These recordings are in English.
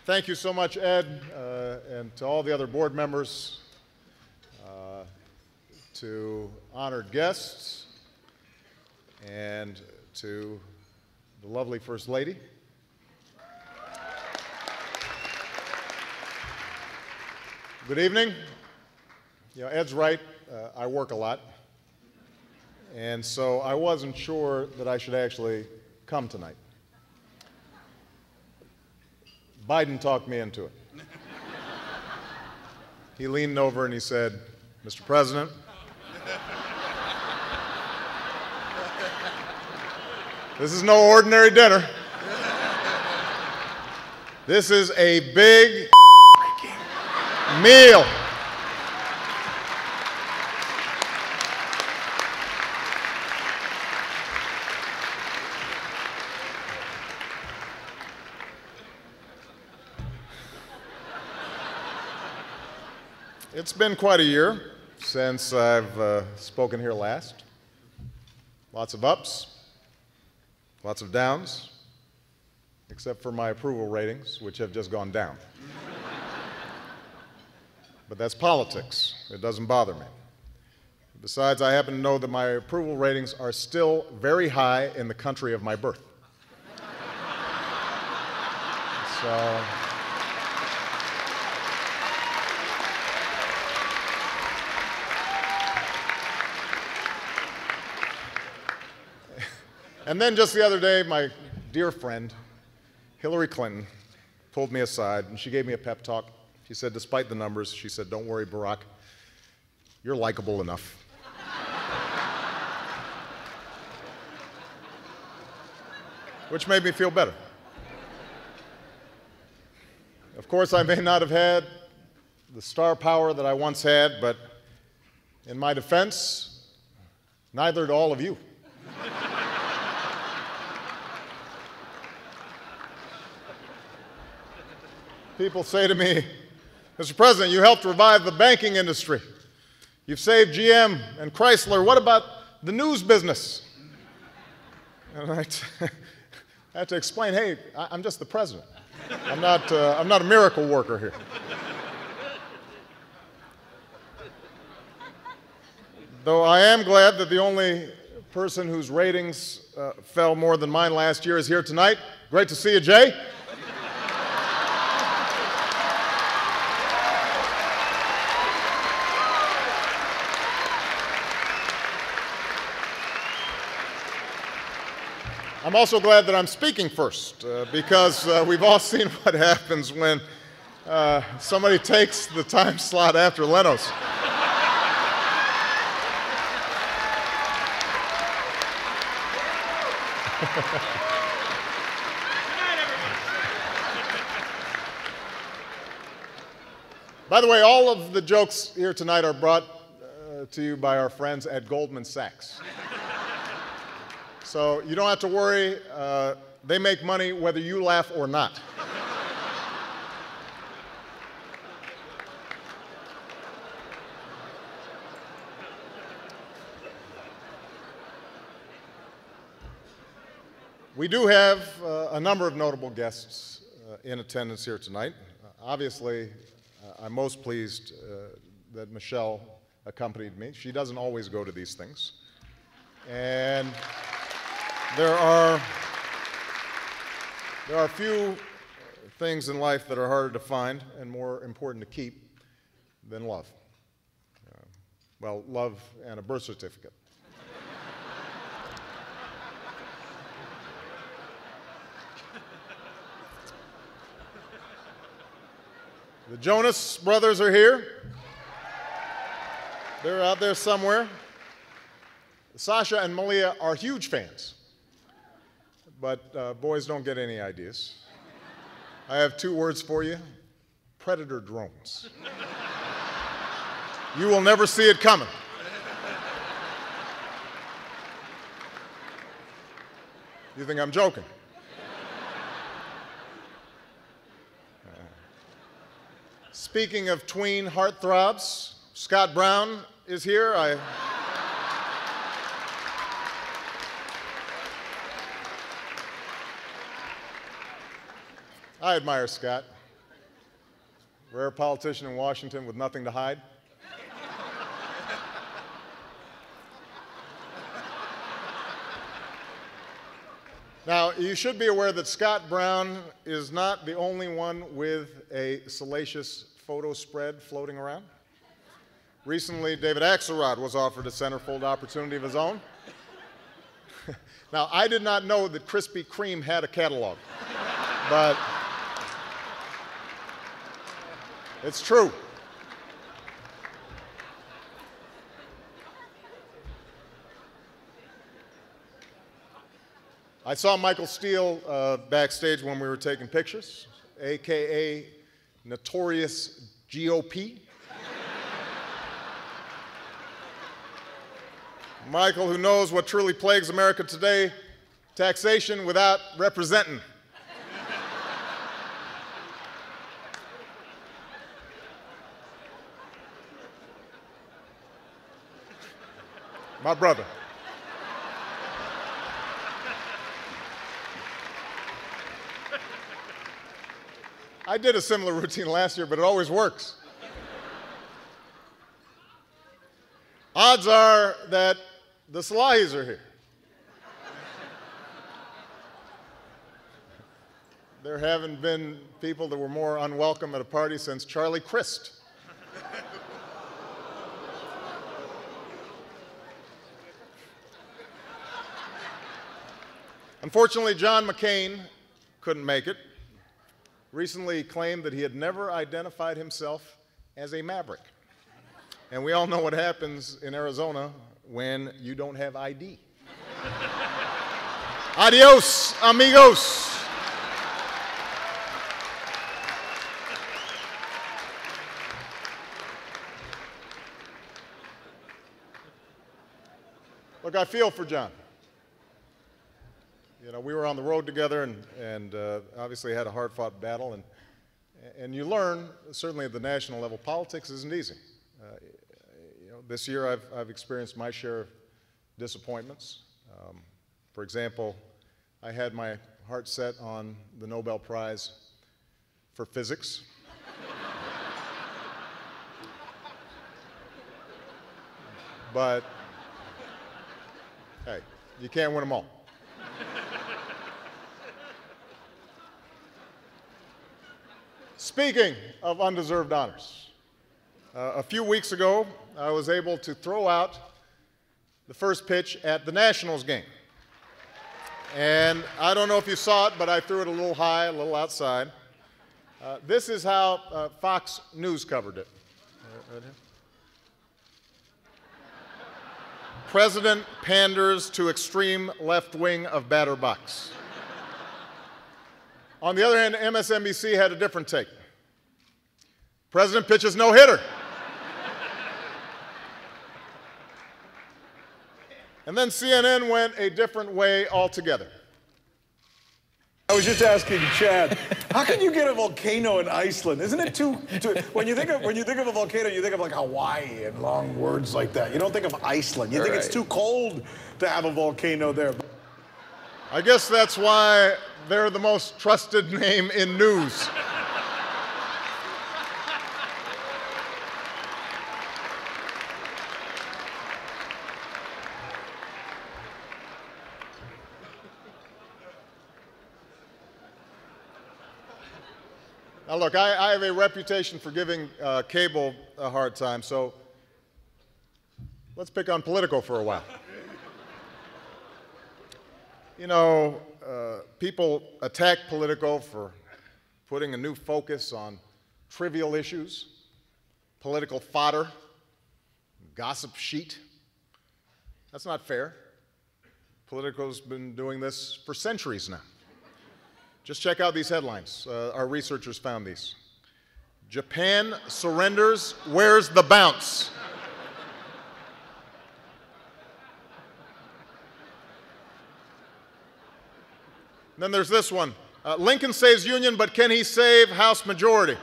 Thank you so much, Ed, and to all the other board members, to honored guests, and to the lovely First Lady. Good evening. You know, Ed's right. I work a lot, and so I wasn't sure that I should actually come tonight. Biden talked me into it. He leaned over and he said, "Mr. President, this is no ordinary dinner. This is a big meal. It's been quite a year since I've spoken here last. Lots of ups, lots of downs, except for my approval ratings, which have just gone down. But that's politics. It doesn't bother me. Besides, I happen to know that my approval ratings are still very high in the country of my birth. So, and then just the other day, my dear friend, Hillary Clinton, pulled me aside and she gave me a pep talk. She said, despite the numbers, she said, "Don't worry, Barack, you're likable enough." Which made me feel better. Of course, I may not have had the star power that I once had, but in my defense, neither do all of you. People say to me, "Mr. President, you helped revive the banking industry. You've saved GM and Chrysler. What about the news business?" And I have to explain, hey, I'm just the president. I'm not a miracle worker here. Though I am glad that the only person whose ratings fell more than mine last year is here tonight. Great to see you, Jay. I'm also glad that I'm speaking first, because we've all seen what happens when somebody takes the time slot after Leno's. By the way, all of the jokes here tonight are brought to you by our friends at Goldman Sachs. So you don't have to worry. They make money whether you laugh or not. We do have a number of notable guests in attendance here tonight. Obviously, I'm most pleased that Michelle accompanied me. She doesn't always go to these things. And there are few things in life that are harder to find and more important to keep than love. Well, love and a birth certificate. The Jonas Brothers are here. They're out there somewhere. Sasha and Malia are huge fans. But boys don't get any ideas. I have two words for you: predator drones. You will never see it coming. You think I'm joking? Speaking of tween heartthrobs, Scott Brown is here. I admire Scott. Rare politician in Washington with nothing to hide. Now, you should be aware that Scott Brown is not the only one with a salacious photo spread floating around. Recently, David Axelrod was offered a centerfold opportunity of his own. Now, I did not know that Krispy Kreme had a catalog, but it's true. I saw Michael Steele backstage when we were taking pictures, AKA Notorious GOP. Michael, who knows what truly plagues America today, taxation without representing. My brother. I did a similar routine last year, but it always works. Odds are that the Salahis are here. There haven't been people that were more unwelcome at a party since Charlie Crist. Unfortunately, John McCain couldn't make it. Recently claimed that he had never identified himself as a maverick. And we all know what happens in Arizona when you don't have ID. Adios, amigos. Look, I feel for John. You know, we were on the road together and obviously had a hard-fought battle. And you learn, certainly at the national level, politics isn't easy. You know, this year I've experienced my share of disappointments. For example, I had my heart set on the Nobel Prize for physics. But, hey, you can't win them all. Speaking of undeserved honors, a few weeks ago, I was able to throw out the first pitch at the Nationals game. And I don't know if you saw it, but I threw it a little high, a little outside. This is how Fox News covered it. Right here. President panders to extreme left wing of batter box. On the other hand, MSNBC had a different take. President pitches no-hitter. And then CNN went a different way altogether. I was just asking Chad, how can you get a volcano in Iceland? Isn't it too when you think of a volcano, you think of like Hawaii and long words like that. You don't think of Iceland. You think it's too cold to have a volcano there. I guess that's why they're the most trusted name in news. Now look, I have a reputation for giving cable a hard time, so let's pick on Politico for a while. You know, people attack Politico for putting a new focus on trivial issues, political fodder, gossip sheet. That's not fair. Politico's been doing this for centuries now. Just check out these headlines. Our researchers found these. Japan surrenders, where's the bounce? Then there's this one. Lincoln saves Union, but can he save House majority?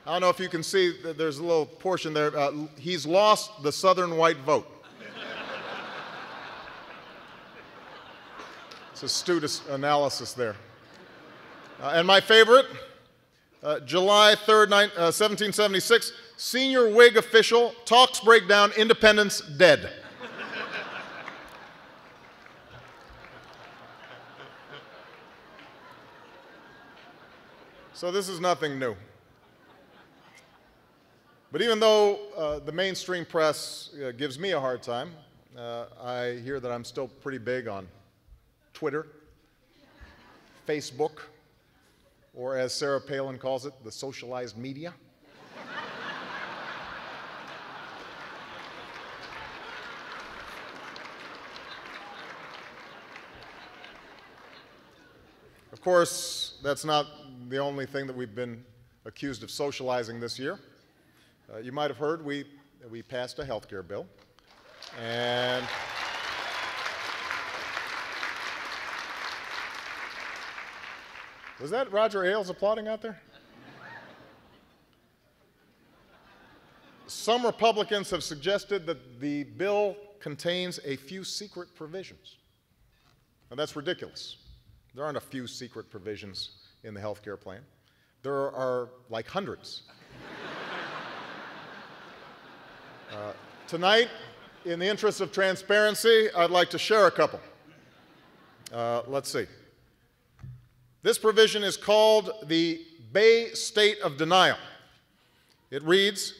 I don't know if you can see, there's a little portion there. He's lost the Southern white vote. It's astute analysis there. And my favorite, July 3rd, 1776, senior Whig official, talks break down, independence dead. So this is nothing new. But even though the mainstream press gives me a hard time, I hear that I'm still pretty big on Twitter, Facebook, or as Sarah Palin calls it, the socialized media. Of course, that's not the only thing that we've been accused of socializing this year. You might have heard we passed a health care bill. And was that Roger Ailes applauding out there? Some Republicans have suggested that the bill contains a few secret provisions. Now, that's ridiculous. There aren't a few secret provisions in the health care plan. There are like hundreds. Tonight, in the interest of transparency, I'd like to share a couple. Let's see. This provision is called the Bay State of Denial. It reads,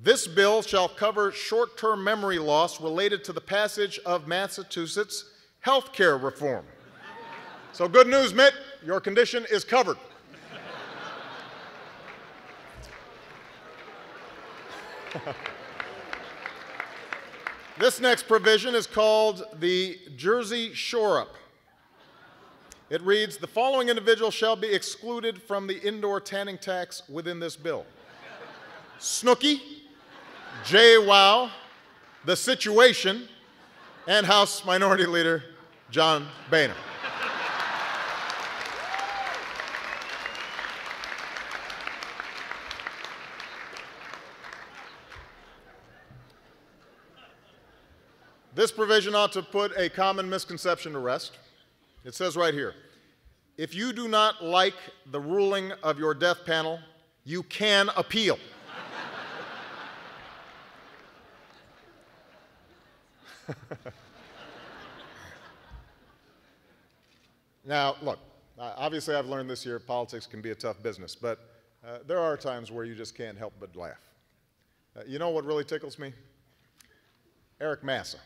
"This bill shall cover short-term memory loss related to the passage of Massachusetts health care reform." So good news, Mitt, your condition is covered. This next provision is called the Jersey Shore-Up. It reads, "The following individuals shall be excluded from the indoor tanning tax within this bill: Snooki, JWoww, The Situation, and House Minority Leader John Boehner." This provision ought to put a common misconception to rest. It says right here, if you do not like the ruling of your death panel, you can appeal. Now, look, obviously I've learned this year politics can be a tough business, but there are times where you just can't help but laugh. You know what really tickles me? Eric Massa.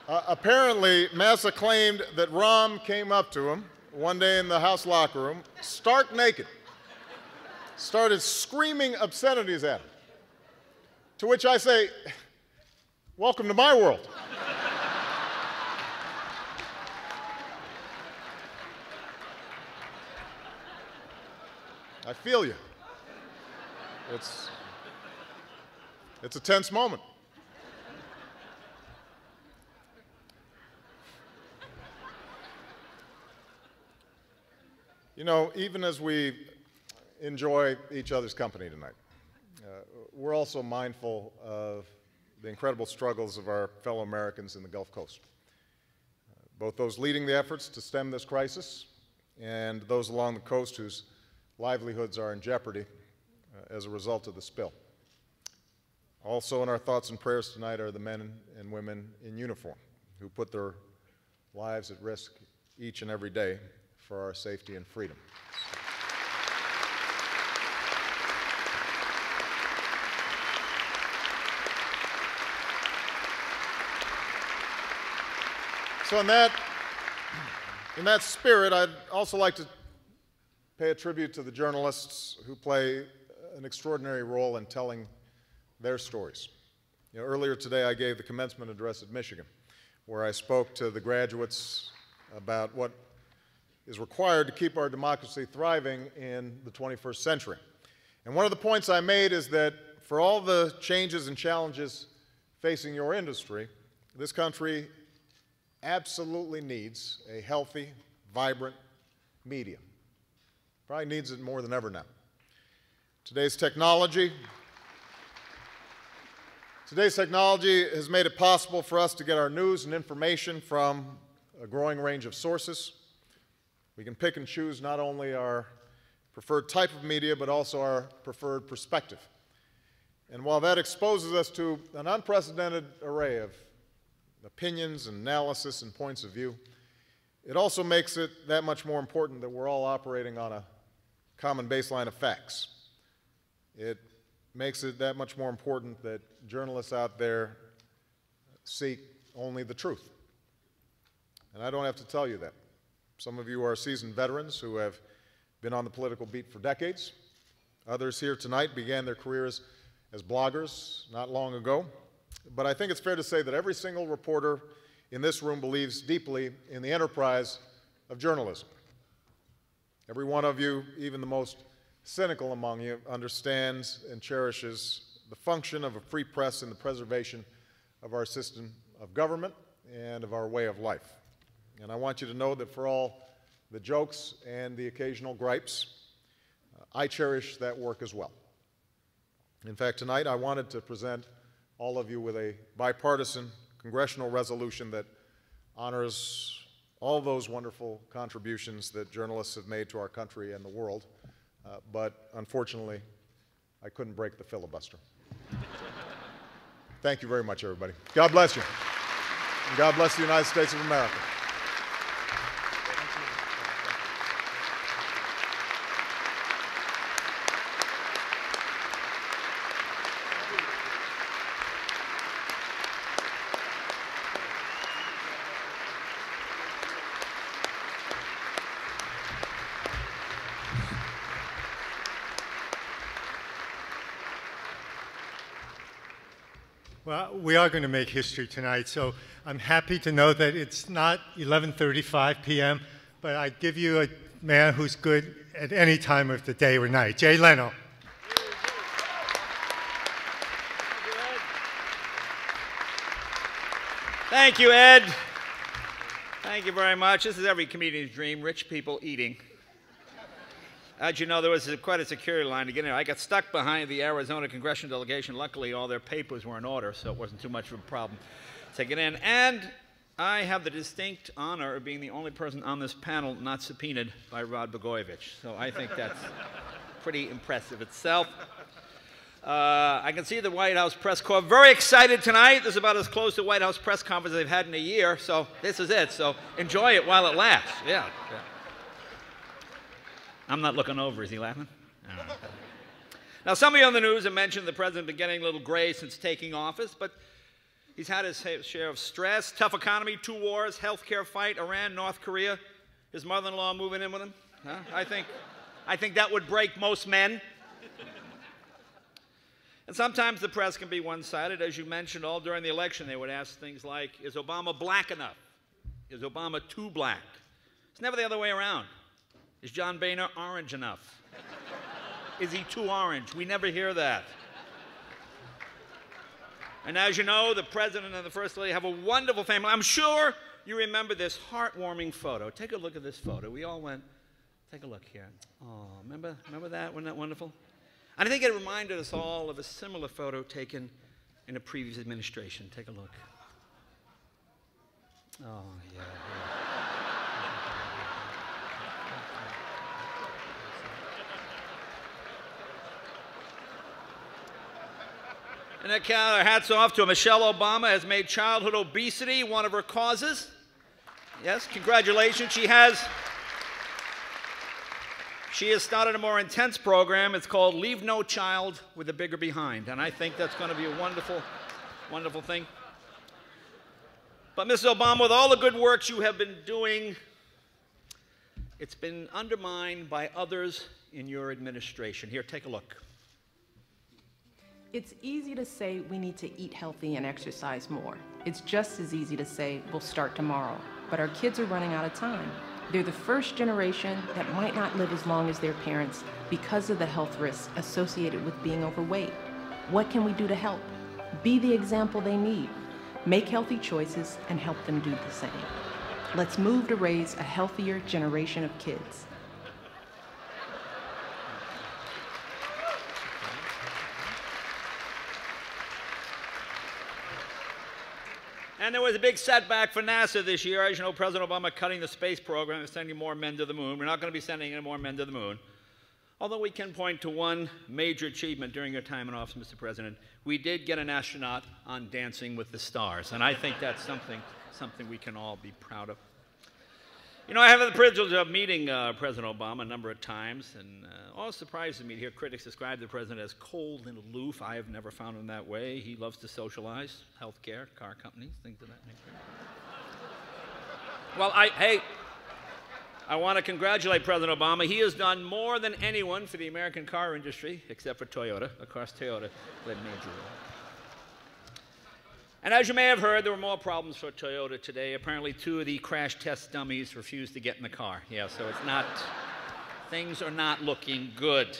Apparently, Massa claimed that Rahm came up to him one day in the House locker room, stark naked, started screaming obscenities at him. To which I say, welcome to my world. I feel you. It's a tense moment. You know, even as we enjoy each other's company tonight, we're also mindful of the incredible struggles of our fellow Americans in the Gulf Coast, both those leading the efforts to stem this crisis and those along the coast whose livelihoods are in jeopardy as a result of the spill. Also in our thoughts and prayers tonight are the men and women in uniform who put their lives at risk each and every day for our safety and freedom. So in that spirit, I'd also like to pay a tribute to the journalists who play an extraordinary role in telling their stories. You know, earlier today I gave the commencement address at Michigan, where I spoke to the graduates about what is required to keep our democracy thriving in the 21st century. And one of the points I made is that for all the changes and challenges facing your industry, this country absolutely needs a healthy, vibrant media. Probably needs it more than ever now. Today's technology Today's technology has made it possible for us to get our news and information from a growing range of sources. We can pick and choose not only our preferred type of media, but also our preferred perspective. And while that exposes us to an unprecedented array of opinions and analysis and points of view, it also makes it that much more important that we're all operating on a common baseline of facts. It makes it that much more important that journalists out there seek only the truth. And I don't have to tell you that. Some of you are seasoned veterans who have been on the political beat for decades. Others here tonight began their careers as bloggers not long ago. But I think it's fair to say that every single reporter in this room believes deeply in the enterprise of journalism. Every one of you, even the most cynical among you, understands and cherishes the function of a free press in the preservation of our system of government and of our way of life. And I want you to know that for all the jokes and the occasional gripes, I cherish that work as well. In fact, tonight I wanted to present all of you with a bipartisan congressional resolution that honors all those wonderful contributions that journalists have made to our country and the world. But unfortunately, I couldn't break the filibuster. Thank you very much, everybody. God bless you. And God bless the United States of America. Well, we are going to make history tonight, so I'm happy to know that it's not 11:35 p.m., but I give you a man who's good at any time of the day or night, Jay Leno. Thank you, Ed. Thank you very much. This is every comedian's dream, rich people eating. As you know, there was quite a security line to get in. I got stuck behind the Arizona congressional delegation. Luckily, all their papers were in order, so it wasn't too much of a problem to get in. And I have the distinct honor of being the only person on this panel not subpoenaed by Rod Blagojevich. So I think that's pretty impressive itself. I can see the White House press corps very excited tonight. This is about as close to White House press conference as they've had in a year, so this is it. So enjoy it while it lasts. Yeah. I'm not looking over. Is he laughing? Now, some of you on the news have mentioned the president been getting a little gray since taking office, but he's had his share of stress, tough economy, 2 wars, healthcare fight, Iran, North Korea, his mother-in-law moving in with him. Huh? I think that would break most men. And sometimes the press can be one-sided. As you mentioned, all during the election, they would ask things like, is Obama black enough? Is Obama too black? It's never the other way around. Is John Boehner orange enough? Is he too orange? We never hear that. And as you know, the president and the first lady have a wonderful family. I'm sure you remember this heartwarming photo. Take a look at this photo. We all went, take a look here. Oh, remember that? Wasn't that wonderful? And I think it reminded us all of a similar photo taken in a previous administration. Take a look. Oh, yeah. And our hats off to Michelle Obama, has made childhood obesity one of her causes. Yes, congratulations. She has started a more intense program. It's called Leave No Child with a Bigger Behind. And I think that's going to be a wonderful, wonderful thing. But Mrs. Obama, with all the good work you have been doing, it's been undermined by others in your administration. Here, take a look. It's easy to say we need to eat healthy and exercise more. It's just as easy to say we'll start tomorrow. But our kids are running out of time. They're the first generation that might not live as long as their parents because of the health risks associated with being overweight. What can we do to help? Be the example they need. Make healthy choices and help them do the same. Let's move to raise a healthier generation of kids. And there was a big setback for NASA this year. As you know, President Obama cutting the space program and sending more men to the moon. We're not going to be sending any more men to the moon. Although we can point to one major achievement during your time in office, Mr. President. We did get an astronaut on Dancing with the Stars. And I think that's something we can all be proud of. You know, I have the privilege of meeting President Obama a number of times, and always surprises me to hear critics describe the president as cold and aloof. I have never found him that way. He loves to socialize, healthcare, car companies, things of that nature. Well, I want to congratulate President Obama. He has done more than anyone for the American car industry, except for Toyota. Of course, Toyota played a major role. And as you may have heard, there were more problems for Toyota today. Apparently, 2 of the crash test dummies refused to get in the car. Yeah, so it's not, things are not looking good.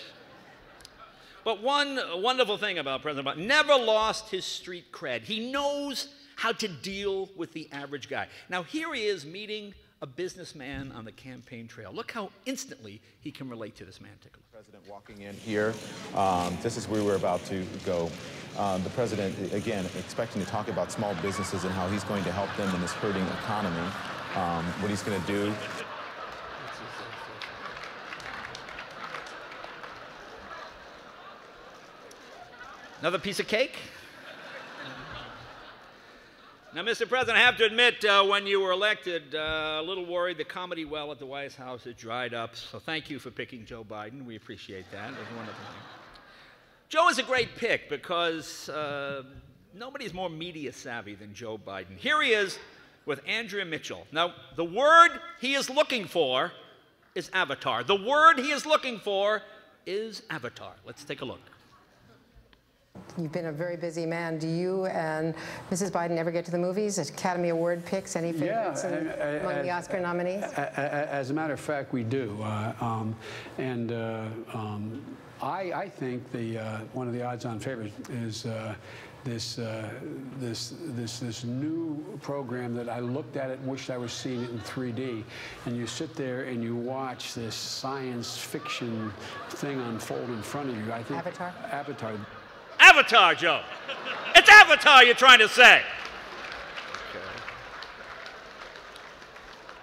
But one wonderful thing about President Obama, never lost his street cred. He knows how to deal with the average guy. Now, here he is meeting a businessman on the campaign trail. Look how instantly he can relate to this man. Take a look. President walking in here, this is where we're about to go. The president, again, expecting to talk about small businesses and how he's going to help them in this hurting economy, what he's going to do. Another piece of cake? Now, Mr. President, I have to admit, when you were elected, a little worried the comedy well at the White House had dried up. So thank you for picking Joe Biden. We appreciate that. It was a wonderful thing. Joe is a great pick because nobody's more media savvy than Joe Biden. Here he is with Andrea Mitchell. Now, the word he is looking for is avatar. The word he is looking for is avatar. Let's take a look. You've been a very busy man. Do you and Mrs. Biden ever get to the movies? Academy Award picks? Any favorites among the Oscar nominees? As a matter of fact, we do. I think one of the odds-on favorites is this new program that I looked at it and wished I was seeing it in 3D. And you sit there and you watch this science fiction thing unfold in front of you. I think Avatar? Avatar. Avatar, Joe. It's Avatar you're trying to say. Okay.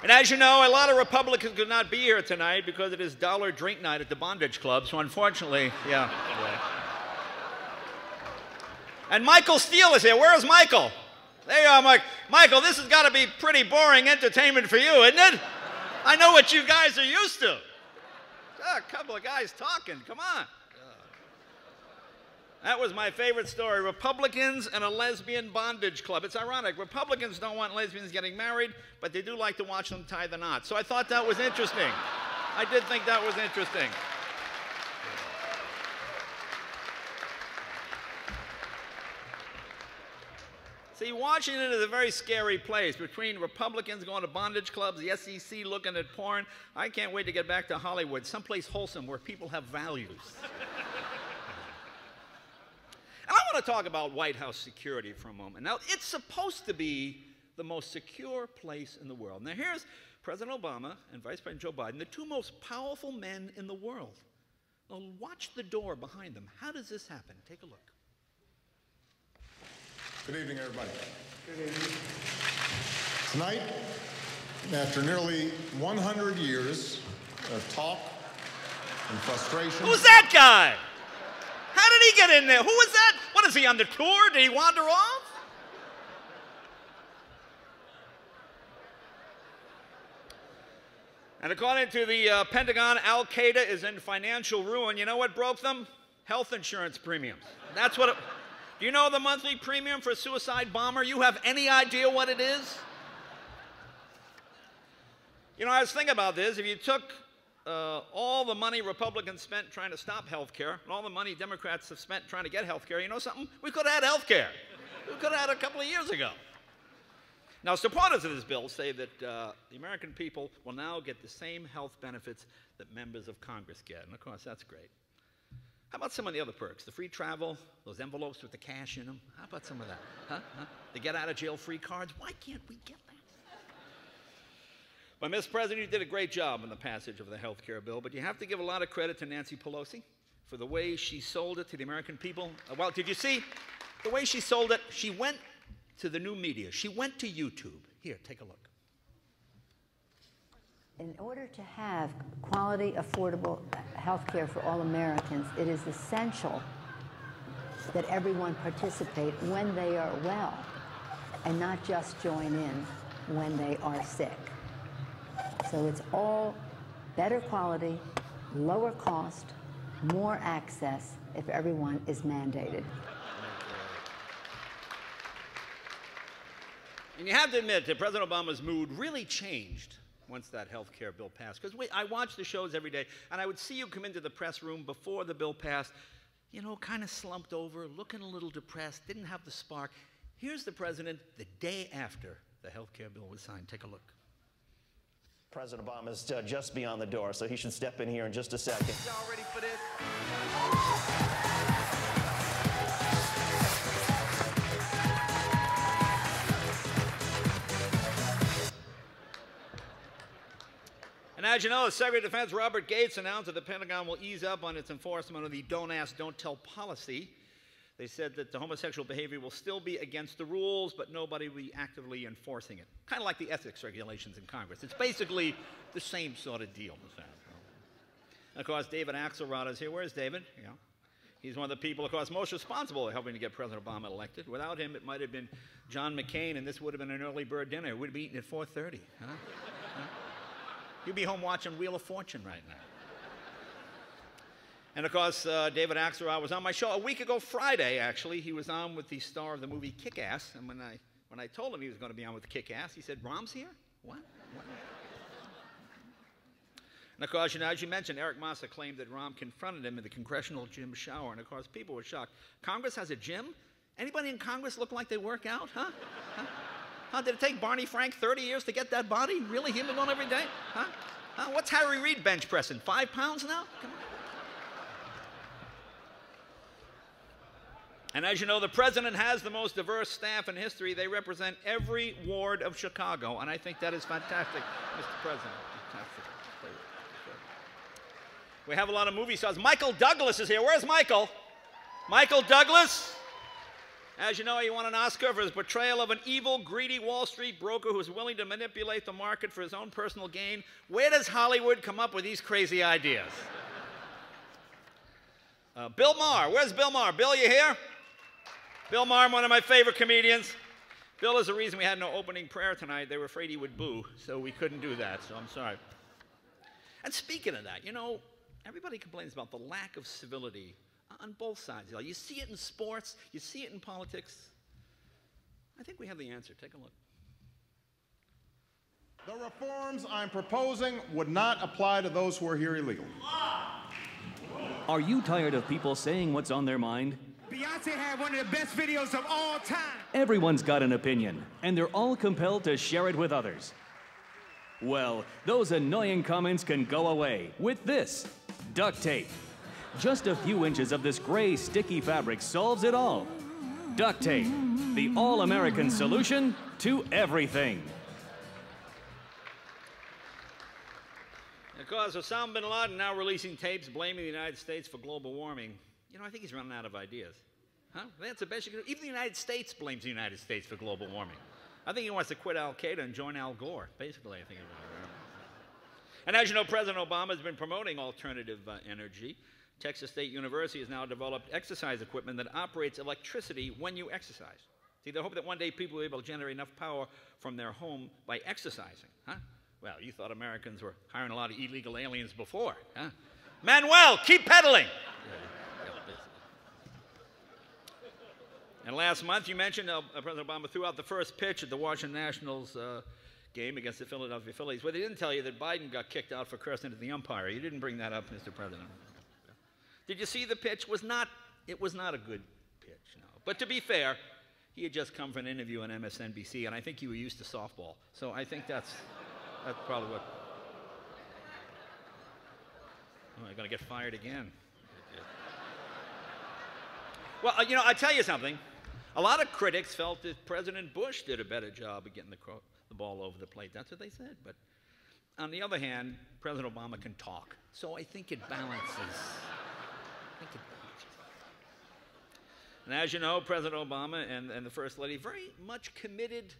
And as you know, a lot of Republicans could not be here tonight because it is dollar drink night at the Bondage Club. So unfortunately, yeah. And Michael Steele is here. Where is Michael? There you are, Mike. Michael, this has got to be pretty boring entertainment for you, isn't it? I know what you guys are used to. A couple of guys talking. Come on. That was my favorite story. Republicans and a lesbian bondage club. It's ironic. Republicans don't want lesbians getting married, but they do like to watch them tie the knot. So I thought that was interesting. I did think that was interesting. See, Washington is a very scary place. Between Republicans going to bondage clubs, the SEC looking at porn, I can't wait to get back to Hollywood, someplace wholesome where people have values. And I want to talk about White House security for a moment. Now, it's supposed to be the most secure place in the world. Now, here's President Obama and Vice President Joe Biden, the 2 most powerful men in the world. Now, watch the door behind them. How does this happen? Take a look. Good evening, everybody. Good evening. Tonight, after nearly 100 years of talk and frustration... Who's that guy? How did he get in there? Who was that? What is he, on the tour? Did he wander off? And according to the Pentagon, Al-Qaeda is in financial ruin. You know what broke them? Health insurance premiums. That's what it... Do you know the monthly premium for a suicide bomber? You have any idea what it is? You know, I was thinking about this. If you took all the money Republicans spent trying to stop health care and all the money Democrats have spent trying to get health care, you know something? We could have had health care. We could have had it a couple of years ago. Now, supporters of this bill say that the American people will now get the same health benefits that members of Congress get. And, of course, that's great. How about some of the other perks? The free travel, those envelopes with the cash in them. How about some of that? Huh? The get-out-of-jail-free cards. Why can't we get that? Well, Mr. President, you did a great job in the passage of the health care bill, but you have to give a lot of credit to Nancy Pelosi for the way she sold it to the American people. Well, did you see the way she sold it? She went to the new media. She went to YouTube. Here, take a look. In order to have quality, affordable health care for all Americans, it is essential that everyone participate when they are well and not just join in when they are sick. So it's all better quality, lower cost, more access if everyone is mandated. And you have to admit that President Obama's mood really changed once that health care bill passed. Because I watched the shows every day, and I would see you come into the press room before the bill passed, you know, kind of slumped over, looking a little depressed, didn't have the spark. Here's the president the day after the health care bill was signed. Take a look. President Obama's just beyond the door, so he should step in here in just a second. Y'all ready for this? And as you know, the Secretary of Defense Robert Gates announced that the Pentagon will ease up on its enforcement of the don't ask, don't tell policy. They said that the homosexual behavior will still be against the rules, but nobody will be actively enforcing it. Kind of like the ethics regulations in Congress. It's basically the same sort of deal. And of course, David Axelrod is here. Where's David? Yeah. He's one of the people, of course, most responsible for helping to get President Obama elected. Without him, it might have been John McCain, and this would have been an early bird dinner. We'd be eating at 4:30. Huh? You'd be home watching Wheel of Fortune right now. And of course, David Axelrod was on my show a week ago Friday, actually. He was on with the star of the movie Kick-Ass. And when I told him he was going to be on with Kick-Ass, he said, Rom's here? What? And of course, you know, as you mentioned, Eric Massa claimed that Rom confronted him in the congressional gym shower. And of course, people were shocked. Congress has a gym? Anybody in Congress look like they work out? Huh? Huh? Did it take Barney Frank 30 years to get that body? Really? He'd been going every day? Huh? Huh? What's Harry Reid bench pressing? 5 pounds now? Come on. And as you know, the president has the most diverse staff in history. They represent every ward of Chicago, and I think that is fantastic, Mr. President. Fantastic. We have a lot of movie stars. Michael Douglas is here. Where's Michael? Michael Douglas. As you know, he won an Oscar for his portrayal of an evil, greedy Wall Street broker who is willing to manipulate the market for his own personal gain. Where does Hollywood come up with these crazy ideas? Bill Maher. Where's Bill Maher? Bill, you here? Bill Maher, one of my favorite comedians. Bill is the reason we had no opening prayer tonight. They were afraid he would boo, so we couldn't do that, so I'm sorry. And speaking of that, you know, everybody complains about the lack of civility on both sides. You see it in sports, you see it in politics. I think we have the answer. Take a look. The reforms I'm proposing would not apply to those who are here illegally. Are you tired of people saying what's on their mind? Beyonce had one of the best videos of all time. Everyone's got an opinion, and they're all compelled to share it with others. Well, those annoying comments can go away with this duct tape. Just a few inches of this gray, sticky fabric solves it all. Duct tape, the all-American solution to everything. Of course, Osama bin Laden now releasing tapes blaming the United States for global warming. You know, I think he's running out of ideas. Huh? That's the best you can do. Even the United States blames the United States for global warming. I think he wants to quit Al-Qaeda and join Al Gore, basically, I think. And as you know, President Obama has been promoting alternative energy. Texas State University has now developed exercise equipment that operates electricity when you exercise. See, they hope that one day people will be able to generate enough power from their home by exercising. Huh? Well, you thought Americans were hiring a lot of illegal aliens before. Huh? Manuel, keep pedaling. And last month, you mentioned President Obama threw out the first pitch at the Washington Nationals game against the Philadelphia Phillies. Well, they didn't tell you that Biden got kicked out for cursing at the umpire. You didn't bring that up, Mr. President. Did you see the pitch? It was not a good pitch, no. But to be fair, he had just come for an interview on MSNBC, and I think you were used to softball. So I think that's probably what. Oh, I'm going to get fired again. Well, you know, I tell you something. A lot of critics felt that President Bush did a better job of getting the ball over the plate. That's what they said. But on the other hand, President Obama can talk. So I think it balances. And as you know, President Obama and the First Lady very much committed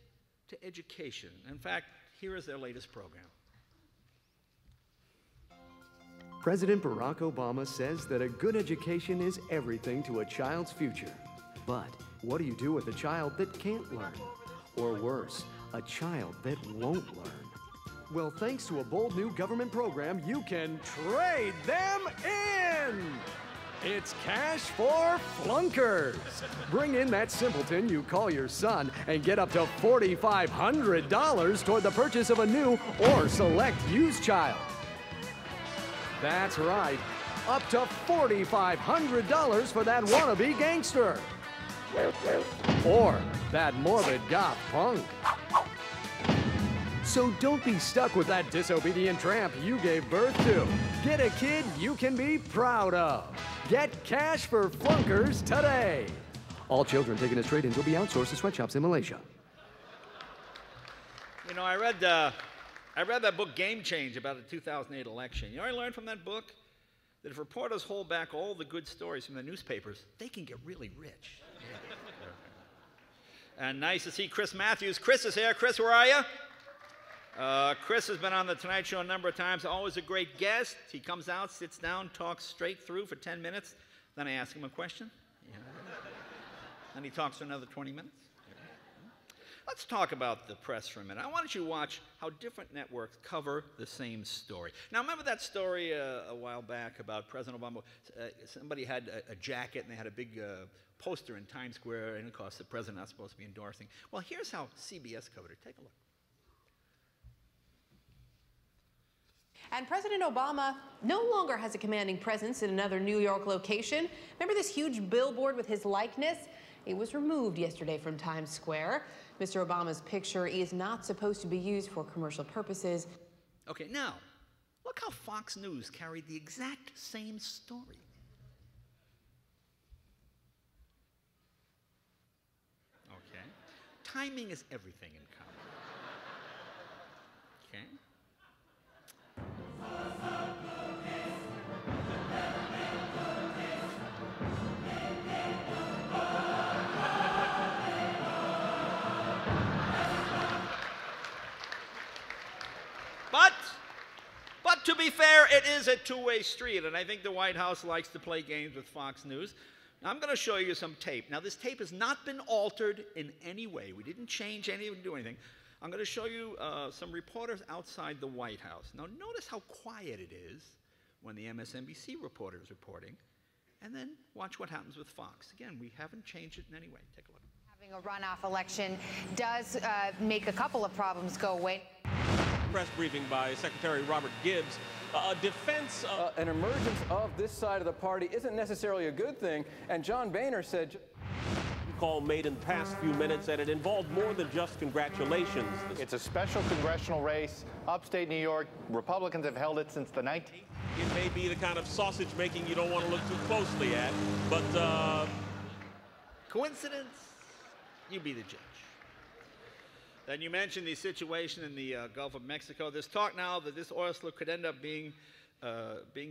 to education. In fact, here is their latest program. President Barack Obama says that a good education is everything to a child's future. But what do you do with a child that can't learn? Or worse, a child that won't learn? Well, thanks to a bold new government program, you can trade them in! It's Cash for Flunkers. Bring in that simpleton you call your son and get up to $4,500 toward the purchase of a new or select used child. That's right, up to $4,500 for that wannabe gangster. Or that morbid goth punk. So don't be stuck with that disobedient tramp you gave birth to. Get a kid you can be proud of. Get Cash for Flunkers today. All children taken as trade-ins will be outsourced to sweatshops in Malaysia. You know, I read that book, Game Change, about the 2008 election. You know what I learned from that book? That if reporters hold back all the good stories from the newspapers, they can get really rich. And nice to see Chris Matthews. Chris is here. Chris, where are you? Chris has been on The Tonight Show a number of times. Always a great guest. He comes out, sits down, talks straight through for 10 minutes. Then I ask him a question. And he talks for another 20 minutes. Let's talk about the press for a minute. I want you to watch how different networks cover the same story. Now, remember that story a while back about President Obama? Somebody had a jacket and they had a big poster in Times Square, and of course the president not supposed to be endorsing. Well, here's how CBS covered it. Take a look. And President Obama no longer has a commanding presence in another New York location. Remember this huge billboard with his likeness? It was removed yesterday from Times Square. Mr. Obama's picture is not supposed to be used for commercial purposes. Okay, now, look how Fox News carried the exact same story. Okay. Timing is everything in comedy. Okay. But to be fair, it is a two-way street, and I think the White House likes to play games with Fox News. Now, I'm going to show you some tape. Now, this tape has not been altered in any way. We didn't change anything, do anything. I'm going to show you some reporters outside the White House. Now, notice how quiet it is when the MSNBC reporter is reporting, and then watch what happens with Fox. Again, we haven't changed it in any way. Take a look. Having a runoff election does make a couple of problems go away. Press briefing by Secretary Robert Gibbs. Defense of an emergence of this side of the party isn't necessarily a good thing, and John Boehner said call made in the past few minutes that it involved more than just congratulations. It's a special congressional race, upstate New York. Republicans have held it since the 19th. It may be the kind of sausage making you don't want to look too closely at, but coincidence? You be the judge. Then you mentioned the situation in the Gulf of Mexico. There's talk now that this oil slick could end up being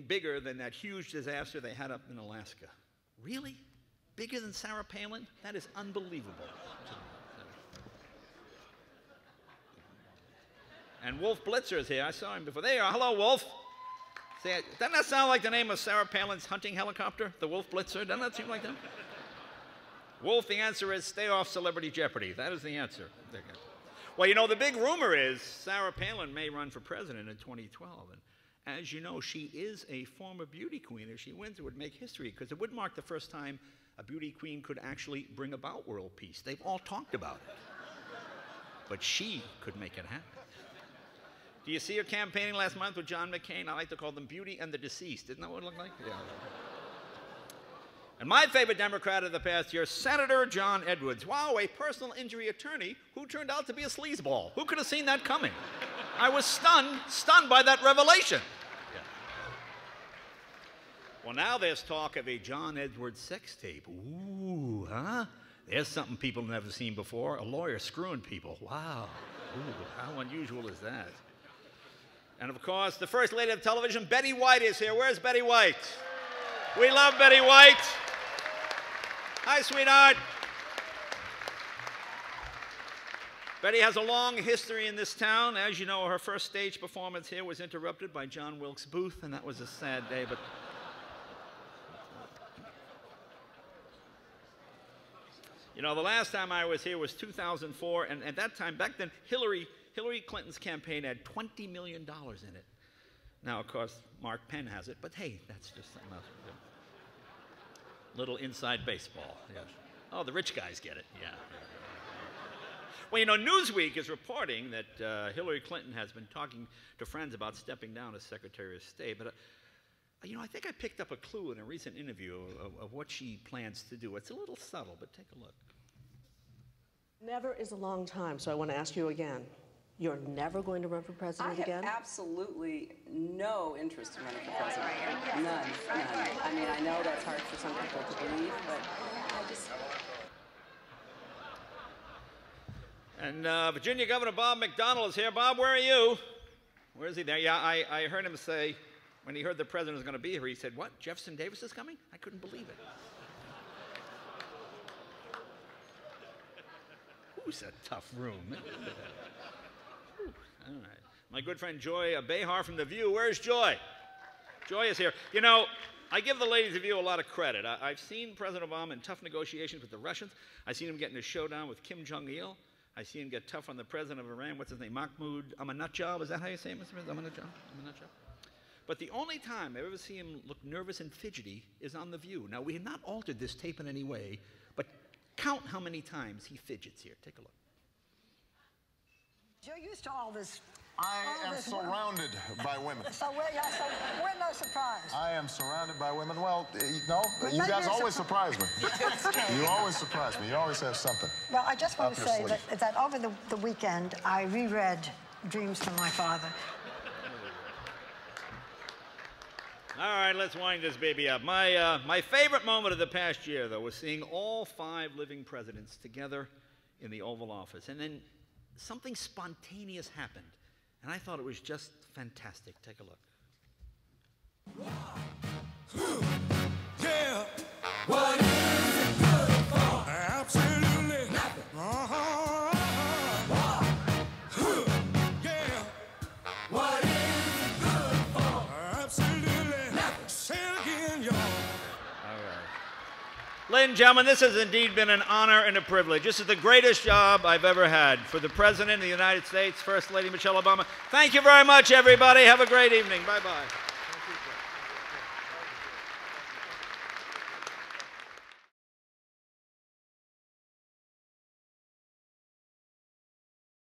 bigger than that huge disaster they had up in Alaska. Really? Bigger than Sarah Palin? That is unbelievable. And Wolf Blitzer is here. I saw him before. There you are. Hello, Wolf. Say, doesn't that sound like the name of Sarah Palin's hunting helicopter? The Wolf Blitzer? Doesn't that seem like that? Wolf, the answer is stay off Celebrity Jeopardy. That is the answer. There you go. Well, you know, the big rumor is Sarah Palin may run for president in 2012. And as you know, she is a former beauty queen. If she wins, it would make history because it would mark the first time a beauty queen could actually bring about world peace. They've all talked about it. But she could make it happen. Do you see her campaigning last month with John McCain? I like to call them Beauty and the Deceased. Isn't that what it looked like? Yeah. And my favorite Democrat of the past year, Senator John Edwards. Wow, a personal injury attorney who turned out to be a sleazeball. Who could have seen that coming? I was stunned by that revelation. Yeah. Well, now there's talk of a John Edwards sex tape. Ooh, huh? There's something people have never seen before. A lawyer screwing people. Wow. Ooh, how unusual is that? And of course, the first lady of television, Betty White, is here. Where's Betty White? We love Betty White. Hi, sweetheart. Betty has a long history in this town. As you know, her first stage performance here was interrupted by John Wilkes Booth, and that was a sad day, but... You know, the last time I was here was 2004, and at that time, back then, Hillary Clinton's campaign had $20 million in it. Now, of course, Mark Penn has it, but hey, that's just something else. Little inside baseball. Yes. Oh, the rich guys get it. Yeah. Well, you know, Newsweek is reporting that Hillary Clinton has been talking to friends about stepping down as Secretary of State. But, you know, I think I picked up a clue in a recent interview of what she plans to do. It's a little subtle, but take a look. Never is a long time, so I want to ask you again. You're never going to run for president again? I have absolutely no interest in running for president. None. I mean, I know that's hard for some people to believe, but I just... And Virginia Governor Bob McDonnell is here. Bob, where are you? Where is he there? Yeah, I heard him say, when he heard the president was going to be here, he said, what, Jefferson Davis is coming? I couldn't believe it. Who's a tough room? All right. My good friend Joy Behar from The View. Where's Joy? Joy is here. You know, I give the ladies of The View a lot of credit. I've seen President Obama in tough negotiations with the Russians. I've seen him get in a showdown with Kim Jong-il. I see him get tough on the president of Iran. What's his name? Mahmoud Ahmadinejad. Is that how you say it, Mr. President? Ahmadinejad? But the only time I've ever seen him look nervous and fidgety is on The View. Now, we have not altered this tape in any way, but count how many times he fidgets here. Take a look. You're used to all this. I am surrounded by women. So we're no surprise. I am surrounded by women. Well, no, you guys always surprise me. You always surprise me. You always have something. Well, I just want to say that over the weekend, I reread Dreams from My Father. All right, let's wind this baby up. My favorite moment of the past year, though, was seeing all 5 living presidents together in the Oval Office. And then something spontaneous happened. And I thought it was just fantastic. Take a look. Yeah. What is it good for? Absolutely nothing. Yeah. What is it good for? Absolutely nothing. Say it again, y'all. Ladies and gentlemen, this has indeed been an honor and a privilege. This is the greatest job I've ever had for the President of the United States, First Lady Michelle Obama. Thank you very much, everybody. Have a great evening. Bye-bye.